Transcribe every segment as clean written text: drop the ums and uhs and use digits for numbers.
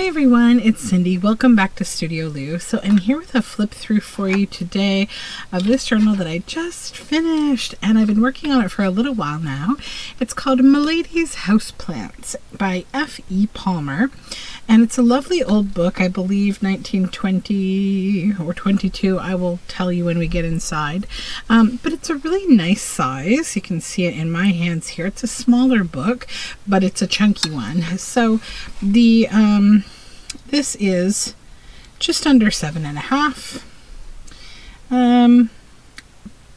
Hi everyone, it's Cindy. Welcome back to Studioloo. So I'm here with a flip through for you today of this journal that I just finished, and I've been working on it for a little while now. It's called Milady's Houseplants by F.E. Palmer, and it's a lovely old book, I believe 1920 or 22. I will tell you when we get inside. But it's a really nice size. You can see it in my hands here. It's a smaller book, but it's a chunky one. So the this is just under 7.5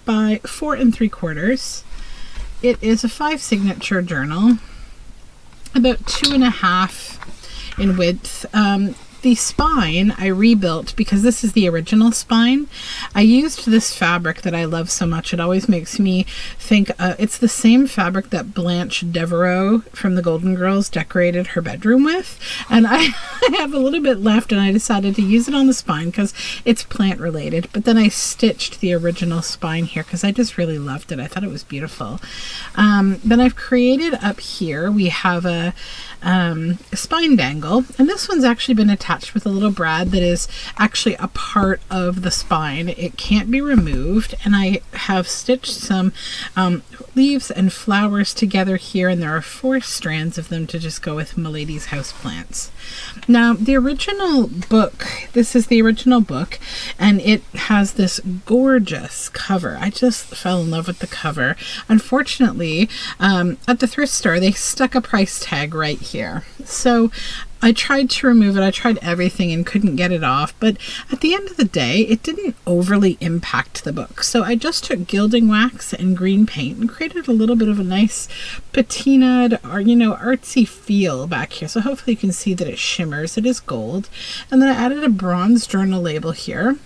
by 4 3/4. It is a 5 signature journal, about 2.5 in width. The spine I rebuilt because this is the original spine. I used this fabric that I love so much. It always makes me think it's the same fabric that Blanche Devereaux from the Golden Girls decorated her bedroom with, and I have a little bit left, and I decided to use it on the spine because it's plant related. But then I stitched the original spine here because I just really loved it. I thought it was beautiful. Then I've created up here, we have a spine dangle, and this one's actually been attached with a little brad that is actually a part of the spine. It can't be removed, and I have stitched some leaves and flowers together here, and there are 4 strands of them to just go with Milady's Houseplants. Now, the original book, this is the original book, and it has this gorgeous cover. I just fell in love with the cover. Unfortunately, at the thrift store, they stuck a price tag right here. So I tried to remove it. I tried everything and couldn't get it off. But at the end of the day, it didn't overly impact the book. So I just took gilding wax and green paint and created a little bit of a nice patinaed or, artsy feel back here. So hopefully you can see that it shimmers. It is gold. And then I added a bronze journal label here.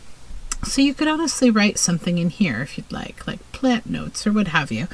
So you could honestly write something in here if you'd like plant notes or what have you.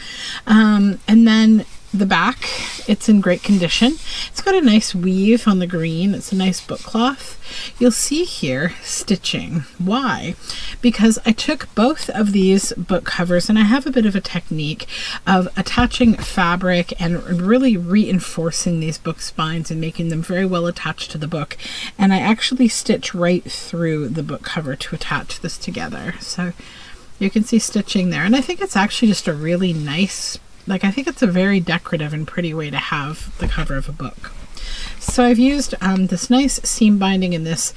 And then the back, it's in great condition. It's got a nice weave on the green. It's a nice book cloth. You'll see here stitching. Why? Because I took both of these book covers, and I have a bit of a technique of attaching fabric and really reinforcing these book spines and making them very well attached to the book. And I actually stitch right through the book cover to attach this together. So you can see stitching there. And I think it's actually just a really nice, I think it's a very decorative and pretty way to have the cover of a book. So I've used this nice seam binding in this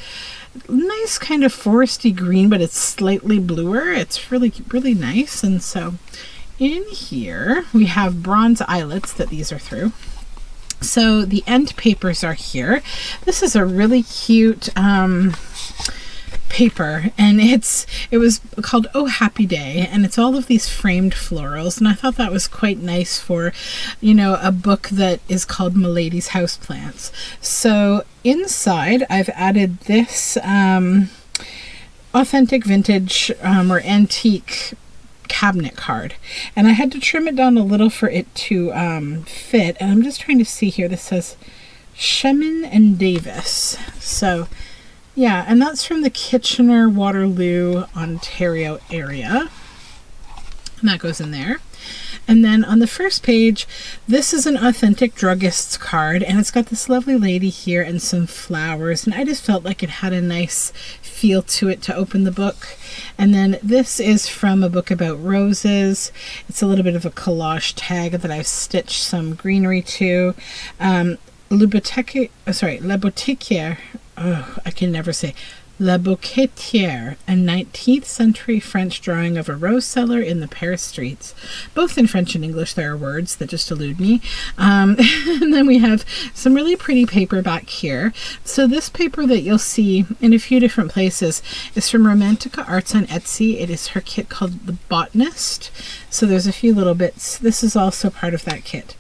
nice kind of foresty green, but it's slightly bluer. It's really, really nice. And so in here we have bronze eyelets that these are through. So the end papers are here. This is a really cute paper, and it was called Oh Happy Day, and it's all of these framed florals, and I thought that was quite nice for a book that is called Milady's Houseplants. So inside I've added this authentic vintage or antique cabinet card, and I had to trim it down a little for it to fit, and I'm just trying to see here. This says Shemin and Davis. So yeah, and that's from the Kitchener-Waterloo, Ontario area. And that goes in there. And then on the first page, this is an authentic druggist's card, and it's got this lovely lady here and some flowers, and I just felt like it had a nice feel to it to open the book. And then this is from a book about roses. It's a little bit of a collage tag that I've stitched some greenery to. La Boutiquière. Oh, I can never say. La Bouquetière, a 19th century French drawing of a rose seller in the Paris streets. Both in French and English there are words that just elude me. And then we have some really pretty paper back here. So this paper that you'll see in a few different places is from Romantica Arts on Etsy. It is her kit called The Botanist. So there's a few little bits. This is also part of that kit.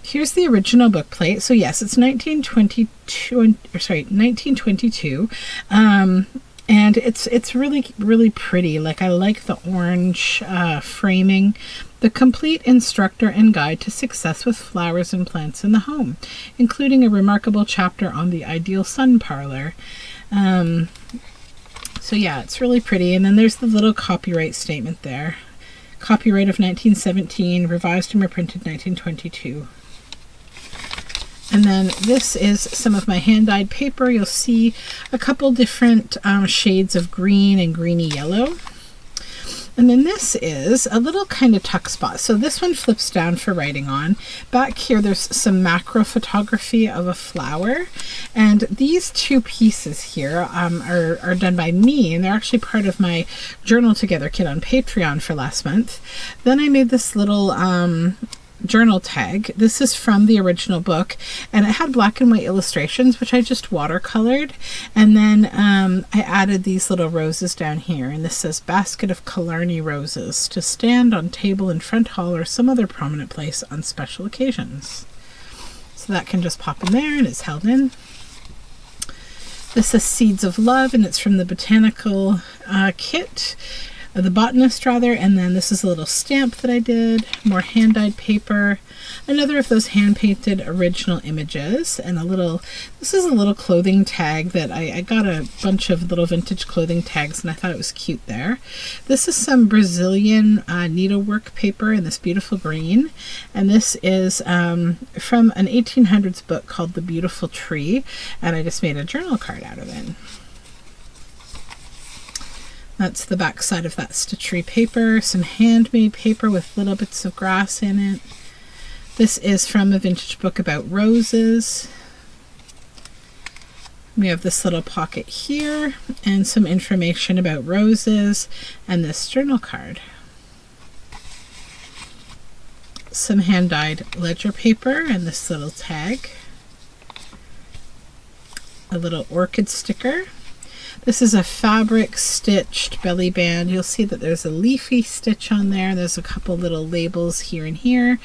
Here's the original book plate. So yes, it's 1922. And it's really, really pretty. I like the orange framing. The complete instructor and guide to success with flowers and plants in the home, including a remarkable chapter on the ideal sun parlor. So yeah, it's really pretty. And then there's the little copyright statement there. Copyright of 1917, revised and reprinted 1922. And then this is some of my hand-dyed paper. You'll see a couple different shades of green and greeny yellow. And then this is a little kind of tuck spot. So this one flips down for writing on. Back here, there's some macro photography of a flower. And these two pieces here are done by me, and they're actually part of my Journal Together kit on Patreon for last month. Then I made this little journal tag. This is from the original book, and it had black and white illustrations, which I just watercolored, and then I added these little roses down here, and this says basket of Killarney roses to stand on table in front hall or some other prominent place on special occasions. So that can just pop in there and it's held in. This is Seeds of Love, and it's from the botanical kit, the botanist rather. And then this is a little stamp that I did, more hand-dyed paper, another of those hand-painted original images, and this is a little clothing tag that I got a bunch of little vintage clothing tags, and I thought it was cute there. This is some Brazilian needlework paper in this beautiful green, and this is from an 1800s book called The Beautiful Tree, and I just made a journal card out of it. That's the back side of that stitchery paper, some handmade paper with little bits of grass in it. This is from a vintage book about roses. We have this little pocket here and some information about roses and this journal card. Some hand-dyed ledger paper and this little tag. A little orchid sticker. This is a fabric stitched belly band. You'll see that there's a leafy stitch on there. There's a couple little labels here and here.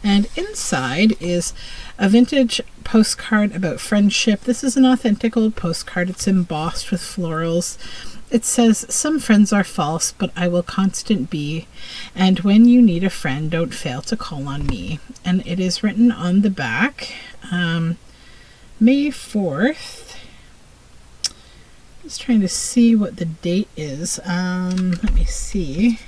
And inside is a vintage postcard about friendship. This is an authentic old postcard. It's embossed with florals. It says, "Some friends are false, but I will constant be. And when you need a friend, don't fail to call on me." And it is written on the back, May 4th. Just trying to see what the date is. Let me see.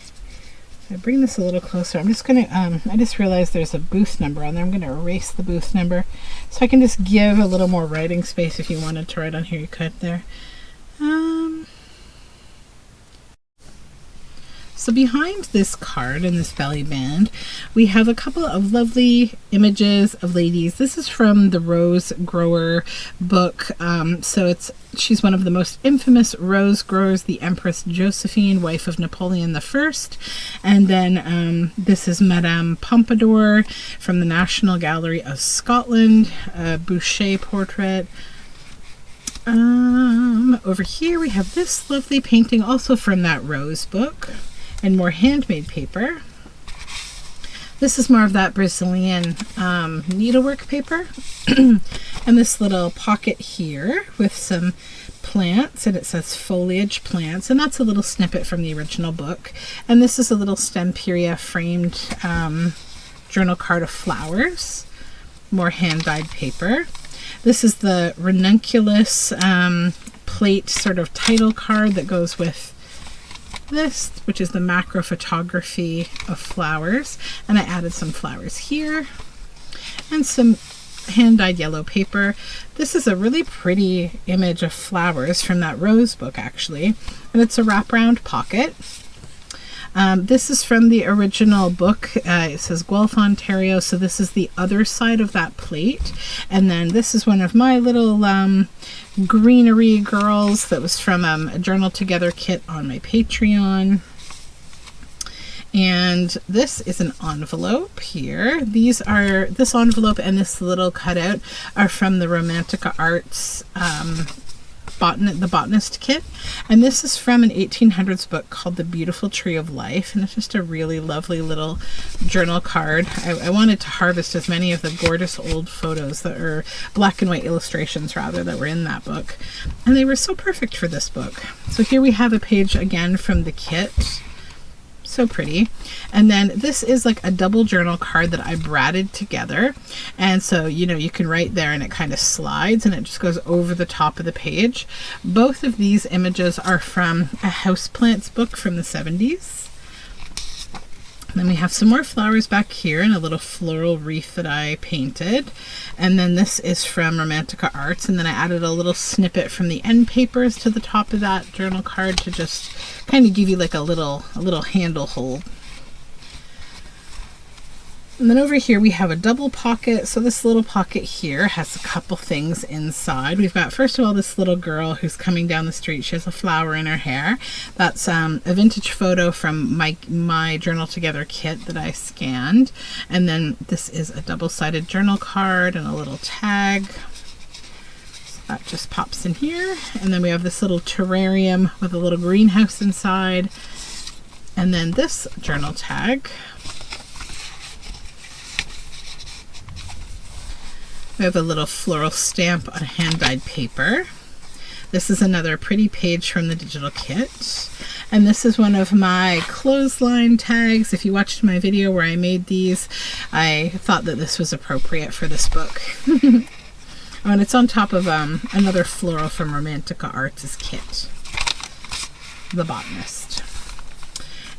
If I bring this a little closer, I'm just going to, I just realized there's a booth number on there. I'm going to erase the booth number so I can just give a little more writing space. If you wanted to write on here, you could there. So behind this card and this belly band, we have a couple of lovely images of ladies. This is from the Rose Grower book. She's one of the most infamous rose growers, the Empress Josephine, wife of Napoleon I. And then this is Madame Pompadour from the National Gallery of Scotland, a Boucher portrait. Over here we have this lovely painting, also from that Rose book, and more handmade paper. This is more of that Brazilian needlework paper. And this little pocket here with some plants, and it says foliage plants, and that's a little snippet from the original book. And this is a little Stemperia framed journal card of flowers, more hand-dyed paper. This is the ranunculus plate sort of title card that goes with this, which is the macro photography of flowers, and I added some flowers here and some hand-dyed yellow paper. This is a really pretty image of flowers from that Rose book, actually, and it's a wraparound pocket. This is from the original book. It says Guelph, Ontario, so this is the other side of that plate. And then this is one of my little greenery girls that was from a Journal Together kit on my Patreon. And this is an envelope here. This envelope and this little cutout are from the Romantica Arts the botanist kit, and this is from an 1800s book called The Beautiful Tree of Life, and it's just a really lovely little journal card. I wanted to harvest as many of the gorgeous old photos that are black and white illustrations rather that were in that book, and they were so perfect for this book. So here we have a page again from the kit. So pretty. And then this is like a double journal card that I bratted together, and so you can write there and it kind of slides and it just goes over the top of the page. Both of these images are from a houseplants book from the 70s. Then we have some more flowers back here and a little floral wreath that I painted. And then this is from Romantica Arts. And then I added a little snippet from the end papers to the top of that journal card to just kind of give you like a little handle hold. And then over here we have a double pocket. So this little pocket here has a couple things inside. We've got, first of all, this little girl who's coming down the street. She has a flower in her hair. That's a vintage photo from my Journal Together kit that I scanned. And then this is a double-sided journal card and a little tag. So that just pops in here. And then we have this little terrarium with a little greenhouse inside. And then this journal tag. We have a little floral stamp on hand-dyed paper. This is another pretty page from the digital kit. And this is one of my clothesline tags. If you watched my video where I made these, I thought that this was appropriate for this book. Oh, and it's on top of another floral from Romantica Arts' kit, The Botanist.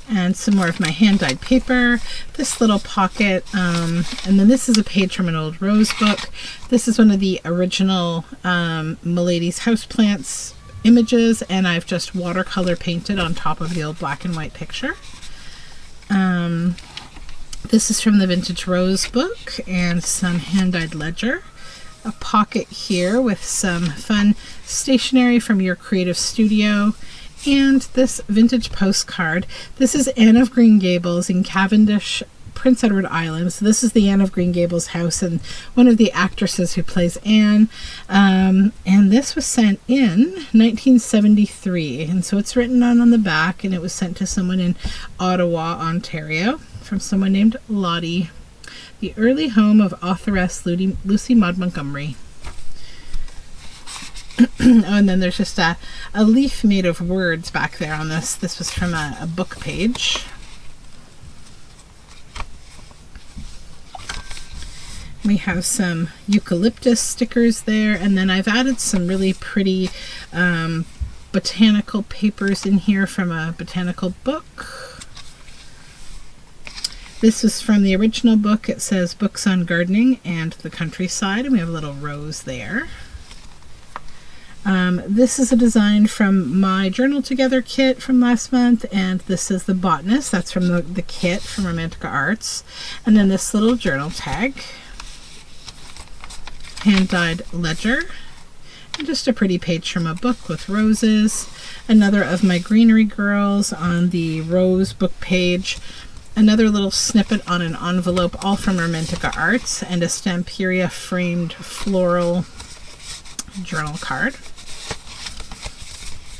And some more of my hand-dyed paper, this little pocket, and then this is a page from an old rose book. This is one of the original Milady's houseplants images, and I've just watercolor painted on top of the old black and white picture. This is from the Vintage Rose book and some hand-dyed ledger. A pocket here with some fun stationery from your creative studio. And this vintage postcard. This is Anne of Green Gables in Cavendish, Prince Edward Island. So this is the Anne of Green Gables house and one of the actresses who plays Anne. And this was sent in 1973. And so it's written on the back, and it was sent to someone in Ottawa, Ontario, from someone named Lottie. The early home of authoress Lucy Maud Montgomery. Oh, and then there's just a leaf made of words back there on this. This was from a book page. We have some eucalyptus stickers there, and then I've added some really pretty botanical papers in here from a botanical book. This is from the original book. It says Books on Gardening and the Countryside, and we have a little rose there. This is a design from my Journal Together kit from last month, and this is The Botanist. That's from the kit from Romantica Arts. And then this little journal tag, hand-dyed ledger, and just a pretty page from a book with roses. Another of my Greenery Girls on the rose book page. Another little snippet on an envelope, all from Romantica Arts, and a Stamperia framed floral journal card.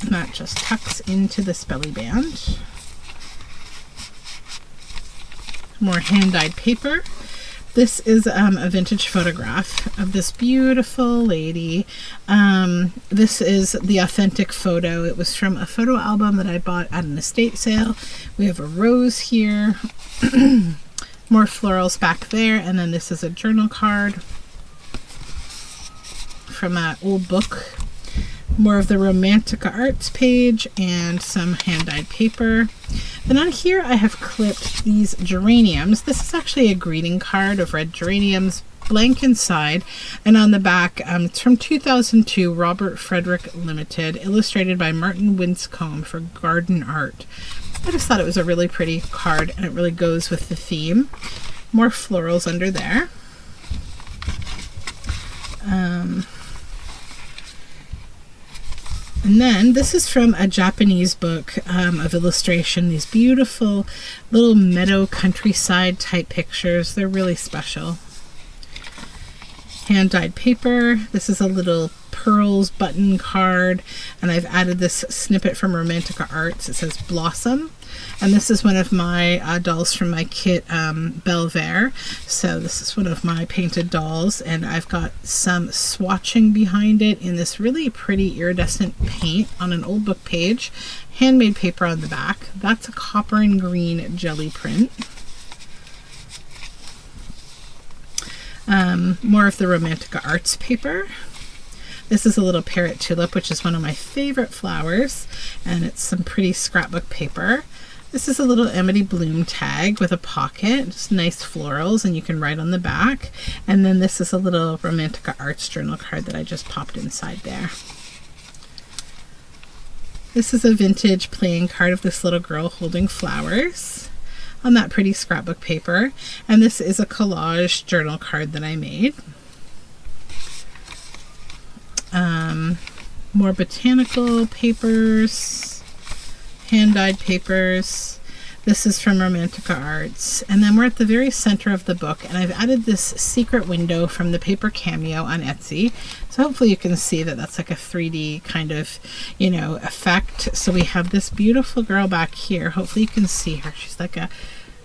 And that just tucks into this belly band. More hand-dyed paper. This is a vintage photograph of this beautiful lady. This is the authentic photo. It was from a photo album that I bought at an estate sale. We have a rose here. More florals back there. And then this is a journal card from an old book. More of the Romantica Arts page and some hand-dyed paper. Then on here I have clipped these geraniums. This is actually a greeting card of red geraniums, blank inside, and on the back it's from 2002, Robert Frederick Limited, illustrated by Martin Winscombe for Garden Art. I just thought it was a really pretty card, and it really goes with the theme. More florals under there. And then this is from a Japanese book of illustration. These beautiful little meadow countryside type pictures. They're really special. Hand-dyed paper. This is a little pearls button card, and I've added this snippet from Romantica Arts. It says Blossom, and this is one of my dolls from my kit, Belvere. So this is one of my painted dolls, and I've got some swatching behind it in this really pretty iridescent paint on an old book page. Handmade paper on the back. That's a copper and green jelly print. More of the Romantica Arts paper. This is a little parrot tulip, which is one of my favorite flowers, and it's some pretty scrapbook paper. This is a little Amity Bloom tag with a pocket, just nice florals, and you can write on the back. And then this is a little Romantica Arts journal card that I just popped inside there. This is a vintage playing card of this little girl holding flowers on that pretty scrapbook paper. And this is a collage journal card that I made. More botanical papers, hand-dyed papers. This is from Romantica Arts. And then we're at the very center of the book, and I've added this secret window from the paper cameo on Etsy. So hopefully you can see that that's like a 3D kind of, you know, effect. So we have this beautiful girl back here. Hopefully you can see her. She's like a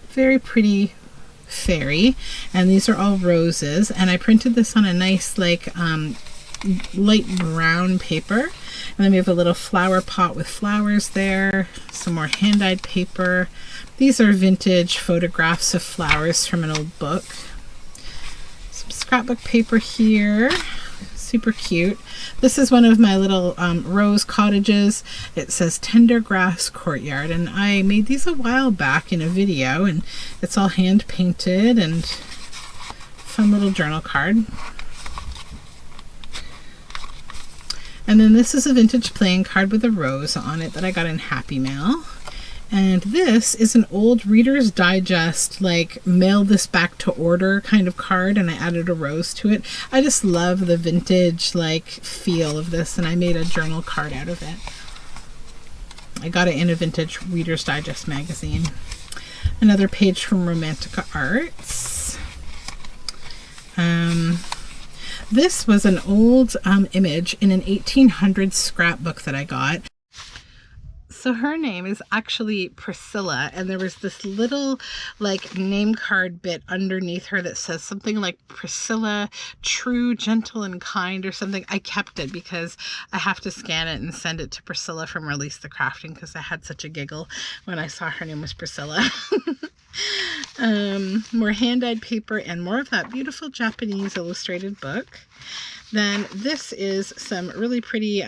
very pretty fairy. And these are all roses. And I printed this on a nice, like, light brown paper. And then we have a little flower pot with flowers there, some more hand-dyed paper. These are vintage photographs of flowers from an old book. Some scrapbook paper here, super cute. This is one of my little rose cottages. It says Tender Grass Courtyard, and I made these a while back in a video, and it's all hand painted and fun little journal card. And then this is a vintage playing card with a rose on it that I got in Happy Mail. And this is an old Reader's Digest, like mail this back to order kind of card, and I added a rose to it. I just love the vintage like feel of this, and I made a journal card out of it. I got it in a vintage Reader's Digest magazine. Another page from Romantica Arts. This was an old image in an 1800s scrapbook that I got. So her name is actually Priscilla, and there was this little like name card bit underneath her that says something like Priscilla, true, gentle, and kind, or something. I kept it because I have to scan it and send it to Priscilla from Release the Crafting, because I had such a giggle when I saw her name was Priscilla. More hand-dyed paper and more of that beautiful Japanese illustrated book. Then this is some really pretty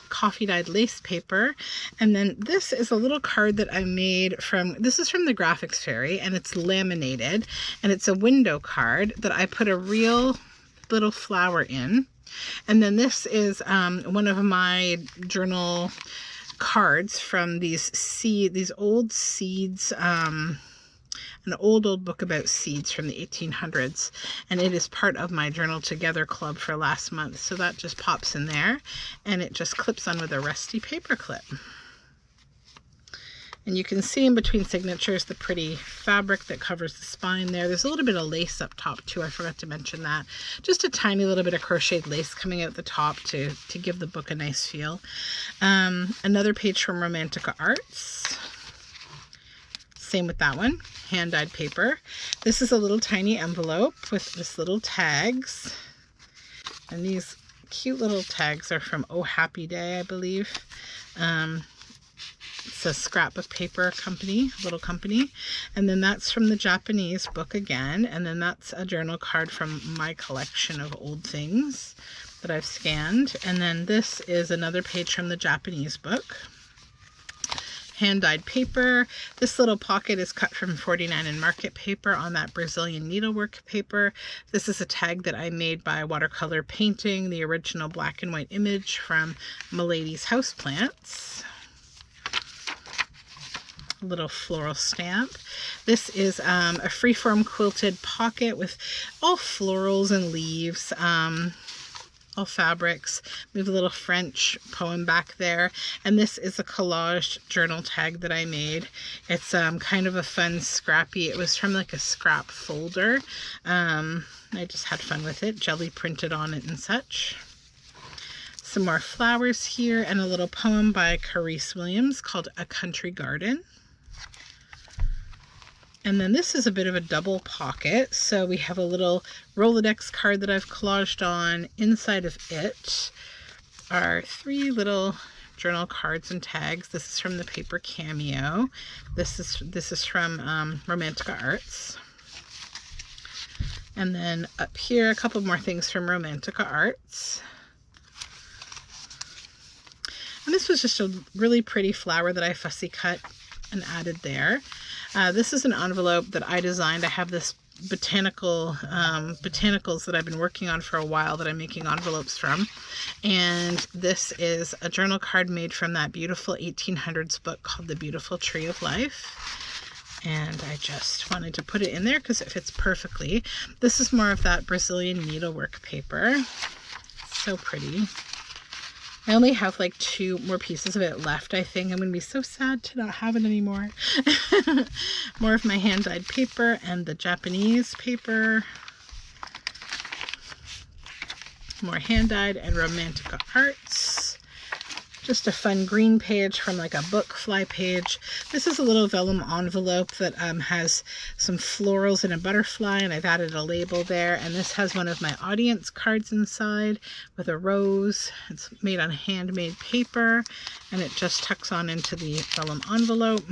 coffee dyed lace paper, and then this is a little card that I made from, this is from the Graphics Fairy, and it's laminated, and it's a window card that I put a real little flower in. And then this is one of my journal cards from these old seeds, an old book about seeds from the 1800s, and it is part of my Journal Together club for last month. So that just pops in there, and it just clips on with a rusty paper clip. And you can see in between signatures the pretty fabric that covers the spine there. There's a little bit of lace up top too. I forgot to mention that. Just a tiny little bit of crocheted lace coming out the top to give the book a nice feel. Another page from Romantica Arts. Same with that one, hand-dyed paper. This is a little tiny envelope with just little tags. And these cute little tags are from Oh Happy Day, I believe. It's a scrapbook paper company, little company. And then that's from the Japanese book again. And then that's a journal card from my collection of old things that I've scanned. And then this is another page from the Japanese book. Hand-dyed paper. This little pocket is cut from 49 and Market paper on that Brazilian needlework paper. This is a tag that I made by watercolor painting the original black and white image from Milady's houseplants. A little floral stamp. This is a freeform quilted pocket with all florals and leaves. All fabrics. We have a little French poem back there, and this is a collage journal tag that I made. It's kind of a fun scrappy, it was from like a scrap folder. I just had fun with it, jelly printed on it and such. Some more flowers here, and a little poem by Carice Williams called A Country Garden. And then this is a bit of a double pocket. So we have a little Rolodex card that I've collaged on. Inside of it are 3 little journal cards and tags. This is from the paper cameo. This is from Romantica Arts. And then up here, a couple more things from Romantica Arts. And this was just a really pretty flower that I fussy cut and added there. This is an envelope that I designed. I have this botanicals that I've been working on for a while that I'm making envelopes from. And this is a journal card made from that beautiful 1800s book called The Beautiful Tree of Life. And I just wanted to put it in there because it fits perfectly. This is more of that Brazilian needlework paper. So pretty. I only have like 2 more pieces of it left, I think. I'm going to be so sad to not have it anymore. More of my hand-dyed paper and the Japanese paper. More hand-dyed and Romantica Arts. Just a fun green page from like a book fly page. This is a little vellum envelope that has some florals and a butterfly, and I've added a label there. And this has one of my audience cards inside with a rose. It's made on handmade paper, and it just tucks on into the vellum envelope.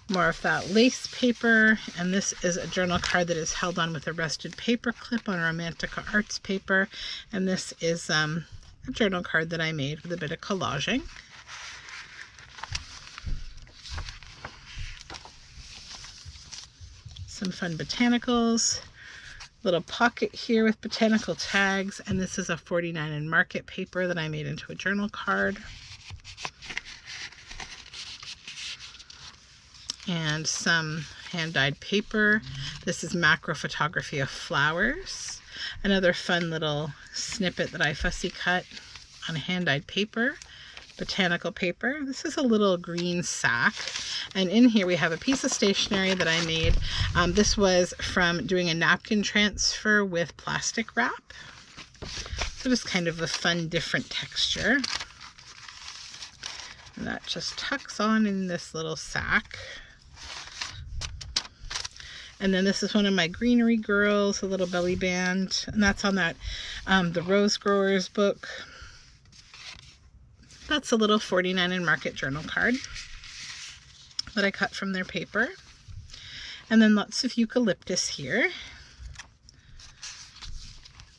More of that lace paper, and this is a journal card that is held on with a rested paper clip on Romantica Arts paper, and this is a journal card that I made with a bit of collaging. Some fun botanicals. Little pocket here with botanical tags, and this is a 49 in market paper that I made into a journal card. And some hand-dyed paper. This is macro photography of flowers. Another fun little snippet that I fussy cut on hand-dyed paper, botanical paper. This is a little green sack, and in here we have a piece of stationery that I made. This was from doing a napkin transfer with plastic wrap. So just kind of a fun, different texture. And that just tucks on in this little sack. And then this is one of my greenery girls, a little belly band, and that's on that the Rose Growers book. That's a little 49 in market journal card that I cut from their paper. And then lots of eucalyptus here.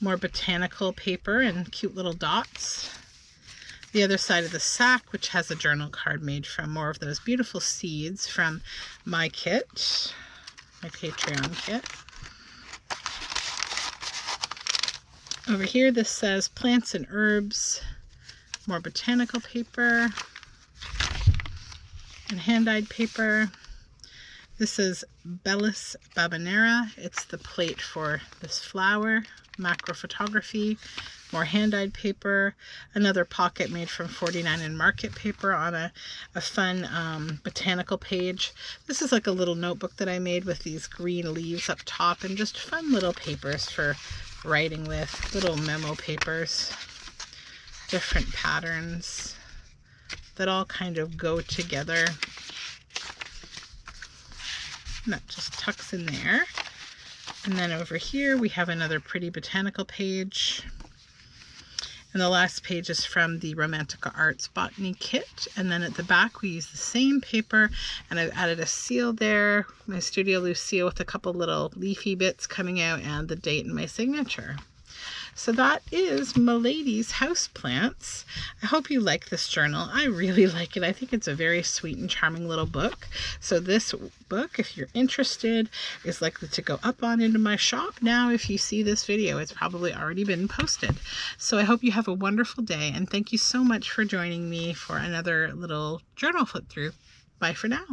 More botanical paper and cute little dots. The other side of the sack, which has a journal card made from more of those beautiful seeds from my kit. My Patreon kit. Over here, this says plants and herbs, more botanical paper, and hand-dyed paper. This is Bellis Babanera. It's the plate for this flower, macro photography, more hand-dyed paper, another pocket made from 49 in market paper on a fun botanical page. This is like a little notebook that I made with these green leaves up top and just fun little papers for writing with, little memo papers, different patterns that all kind of go together. And that just tucks in there. And then over here we have another pretty botanical page. And the last page is from the Romantica Arts Botany Kit. And then at the back, we use the same paper, and I've added a seal there, my Studioloo seal with a couple little leafy bits coming out and the date and my signature. So that is Milady's Houseplants. I hope you like this journal. I really like it. I think it's a very sweet and charming little book. So this book, if you're interested, is likely to go up on into my shop. Now, if you see this video, it's probably already been posted. So I hope you have a wonderful day, and thank you so much for joining me for another little journal flip through. Bye for now.